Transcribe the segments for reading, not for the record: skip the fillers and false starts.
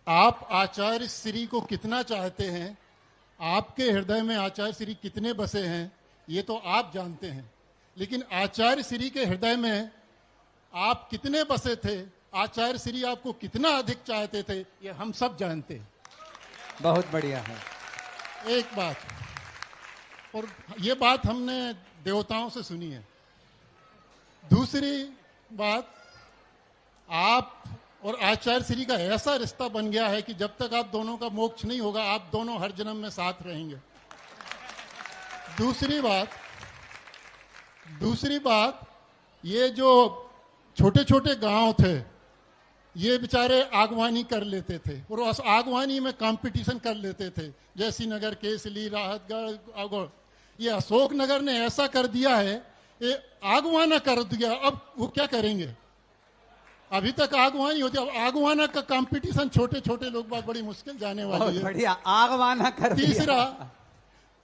आप आचार्य श्री को कितना चाहते हैं, आपके हृदय में आचार्य श्री कितने बसे हैं, ये तो आप जानते हैं। लेकिन आचार्य श्री के हृदय में आप कितने बसे थे, आचार्य श्री आपको कितना अधिक चाहते थे, ये हम सब जानते हैं। बहुत बढ़िया है। एक बात, और ये बात हमने देवताओं से सुनी है। दूसरी बात, आप और आचार्य श्री का ऐसा रिश्ता बन गया है कि जब तक आप दोनों का मोक्ष नहीं होगा, आप दोनों हर जन्म में साथ रहेंगे। दूसरी बात, ये जो छोटे छोटे गांव थे, ये बेचारे आगवानी कर लेते थे और उस आगवानी में कंपटीशन कर लेते थे। जैसी नगर, केसली, राहतगढ़, ये अशोक नगर ने ऐसा कर दिया है, ये आगवाना कर दिया। अब वो क्या करेंगे? अभी तक आगवानी होती है, अब आगवाना का कंपटीशन छोटे छोटे लोग बात बड़ी मुश्किल जाने वाली है। बढ़िया, आगवाना कर दिया।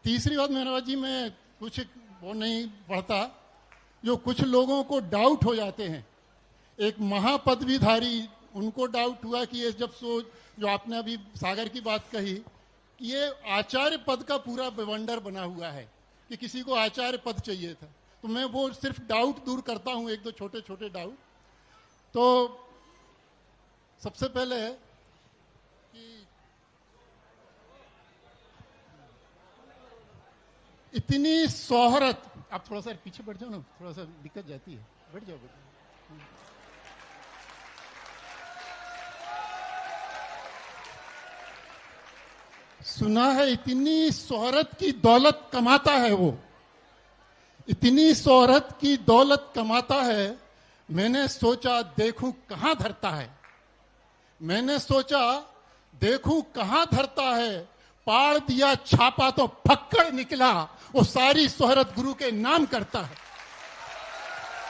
तीसरी बात मेहराज जी, मैं कुछ वो नहीं पढ़ता, जो कुछ लोगों को डाउट हो जाते हैं। एक महापदवीधारी, उनको डाउट हुआ कि ये जब जो आपने अभी सागर की बात कही, ये आचार्य पद का पूरा बवंडर बना हुआ है कि किसी को आचार्य पद चाहिए था। तो मैं वो सिर्फ डाउट दूर करता हूं, एक दो छोटे छोटे डाउट। तो सबसे पहले कि इतनी शोहरत, आप थोड़ा सा पीछे बैठ जाओ ना, थोड़ा सा दिक्कत जाती है, बैठ जाओ। सुना है इतनी शोहरत की दौलत कमाता है वो, इतनी शोहरत की दौलत कमाता है। मैंने सोचा देखूं कहां धरता है, मैंने सोचा देखूं कहां धरता है। पाड़ दिया छापा तो फक्कड़ निकला, वो सारी शोहरत गुरु के नाम करता है।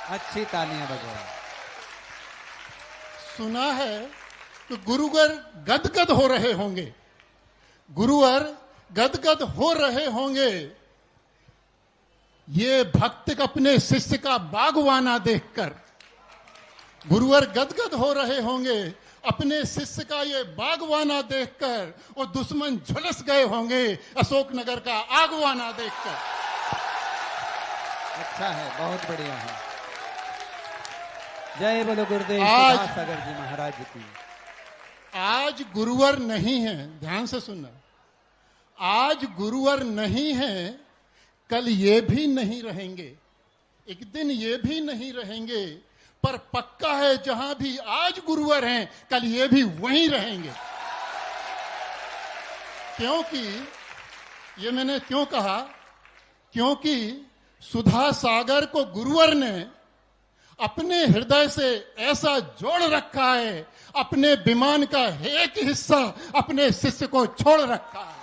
अच्छी तालियां बजाओ। सुना है कि गुरुवर गदगद हो रहे होंगे, गुरुवर गदगद हो रहे होंगे, ये भक्त अपने शिष्य का बागवाना देखकर। गुरुवर गदगद हो रहे होंगे अपने शिष्य का ये बागवाना देखकर, और दुश्मन झुलस गए होंगे अशोकनगर का आगवाना देखकर। अच्छा है, बहुत बढ़िया है। जय बोलो गुरुदेव सागर जी महाराज की। आज गुरुवर नहीं है, ध्यान से सुनना, आज गुरुवर नहीं है, कल ये भी नहीं रहेंगे, एक दिन ये भी नहीं रहेंगे। पर पक्का है जहां भी आज गुरुवर हैं, कल ये भी वहीं रहेंगे। क्योंकि ये मैंने क्यों कहा, क्योंकि सुधा सागर को गुरुवर ने अपने हृदय से ऐसा जोड़ रखा है, अपने विमान का एक हिस्सा अपने शिष्य को छोड़ रखा है।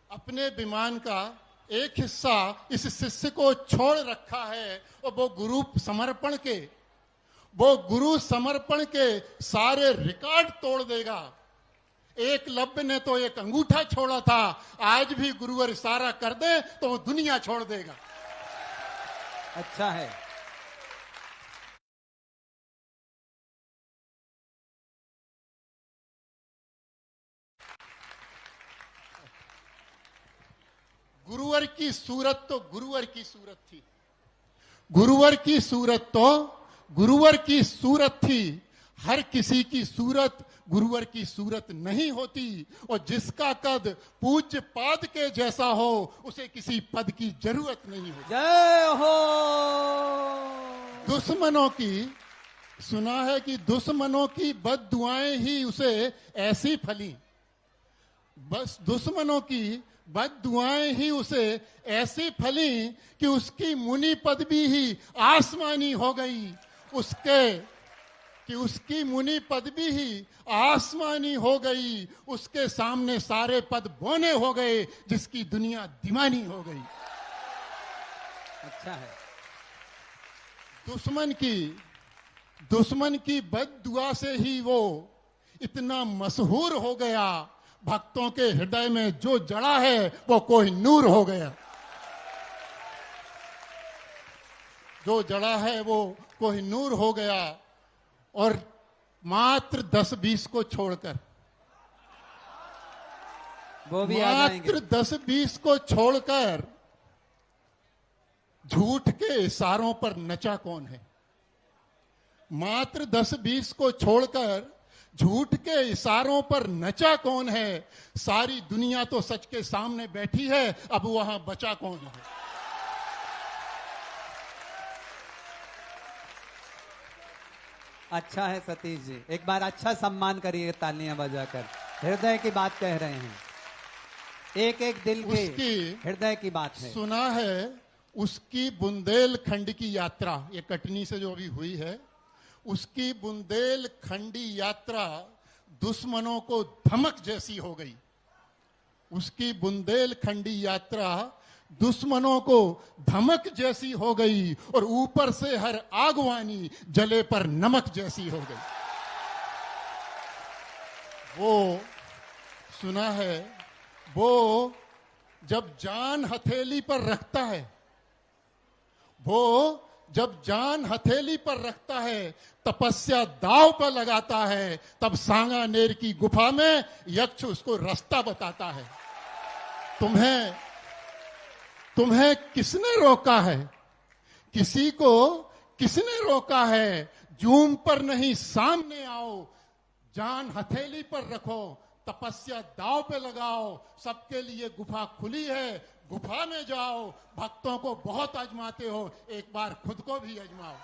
अपने विमान का एक हिस्सा इस शिष्य को छोड़ रखा है, और वो गुरु समर्पण के सारे रिकॉर्ड तोड़ देगा। एकलव्य ने तो एक अंगूठा छोड़ा था, आज भी गुरुवर इशारा कर दे तो वो दुनिया छोड़ देगा। अच्छा है। गुरुवर की सूरत तो गुरुवर की सूरत थी, गुरुवर की सूरत तो गुरुवर की सूरत थी। हर किसी की सूरत गुरुवर की सूरत नहीं होती, और जिसका कद पूज्य पाद के जैसा हो, उसे किसी पद की जरूरत नहीं होती। जय हो। दुश्मनों की, सुना है कि दुश्मनों की बद्दुआएं ही उसे ऐसी फली, बस दुश्मनों की बद्दुआएं ही उसे ऐसी फली कि उसकी मुनि पदवी ही आसमानी हो गई, उसकी मुनि पदवी ही आसमानी हो गई, उसके सामने सारे पद बोने हो गए, जिसकी दुनिया दीवानी हो गई। अच्छा है। दुश्मन की बद्दुआ से ही वो इतना मशहूर हो गया, भक्तों के हृदय में जो जड़ा है वो कोई नूर हो गया। जो जड़ा है वो कोहिनूर हो गया, और मात्र 10-20 को छोड़कर, वो भी आ जाएंगे। मात्र 10-20 को छोड़कर झूठ के इशारों पर नचा कौन है? मात्र 10-20 को छोड़कर झूठ के इशारों पर नचा कौन है? सारी दुनिया तो सच के सामने बैठी है, अब वहां बचा कौन है? अच्छा है सतीश जी, एक बार अच्छा सम्मान करिए तालियां बजाकर। हृदय की बात कह रहे हैं, एक एक दिल के उसकी हृदय की बात है। सुना है उसकी बुंदेलखंड की यात्रा, ये कटनी से जो अभी हुई है, उसकी बुंदेलखंडी यात्रा दुश्मनों को धमक जैसी हो गई। उसकी बुंदेलखंडी यात्रा दुश्मनों को धमक जैसी हो गई, और ऊपर से हर आगवानी जले पर नमक जैसी हो गई। वो सुना है, वो जब जान हथेली पर रखता है, वो जब जान हथेली पर रखता है, तपस्या दांव पर लगाता है, तब सांगानेर की गुफा में यक्ष उसको रास्ता बताता है। तुम्हें किसने रोका है? किसी को किसने रोका है? जूम पर नहीं, सामने आओ, जान हथेली पर रखो, तपस्या दांव पे लगाओ, सबके लिए गुफा खुली है, गुफा में जाओ। भक्तों को बहुत आजमाते हो, एक बार खुद को भी आजमाओ।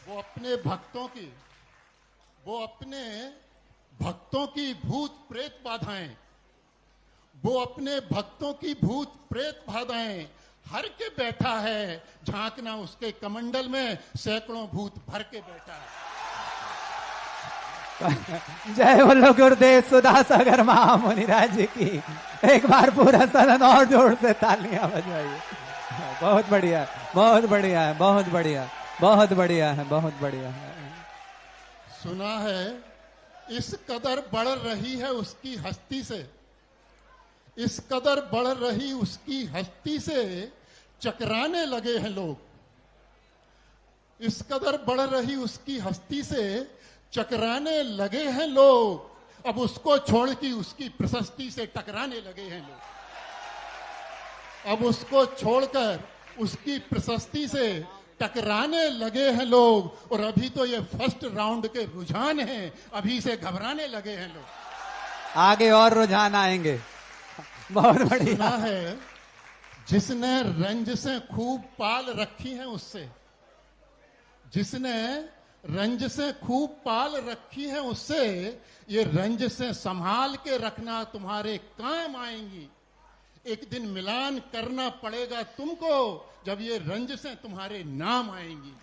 वो अपने भक्तों की भूत प्रेत बाधाएं, वो अपने भक्तों की भूत प्रेत बाधाएं हर के बैठा है। झांकना उसके कमंडल में सैकड़ों भूत भर के बैठा है। जय बोलो गुरुदेव सुधा सागर महामुनिराज जी की। एक बार पूरा सदन और जोर से तालियां बजाइए। बहुत बढ़िया, बहुत बढ़िया है, बहुत बढ़िया, बहुत बढ़िया है, बहुत बढ़िया है। सुना है इस कदर बढ़ रही है उसकी हस्ती से, इस कदर बढ़ रही उसकी हस्ती से चकराने लगे हैं लोग। इस कदर बढ़ रही उसकी हस्ती से चकराने लगे हैं लोग। अब उसको छोड़ के उसकी प्रशस्ति से टकराने लगे हैं लोग। अब उसको छोड़कर उसकी प्रशस्ति से टकराने लगे हैं लोग। और अभी तो ये फर्स्ट राउंड के रुझान हैं, अभी से घबराने लगे हैं लोग। आगे और रुझान आएंगे। बहुत बढ़िया। सुना है जिसने रंज से खूब पाल रखी है, उससे, जिसने रंज से खूब पाल रखी है, उससे ये रंज से संभाल के रखना, तुम्हारे काम आएंगी। एक दिन मिलान करना पड़ेगा तुमको, जब ये रंज से तुम्हारे नाम आएंगी।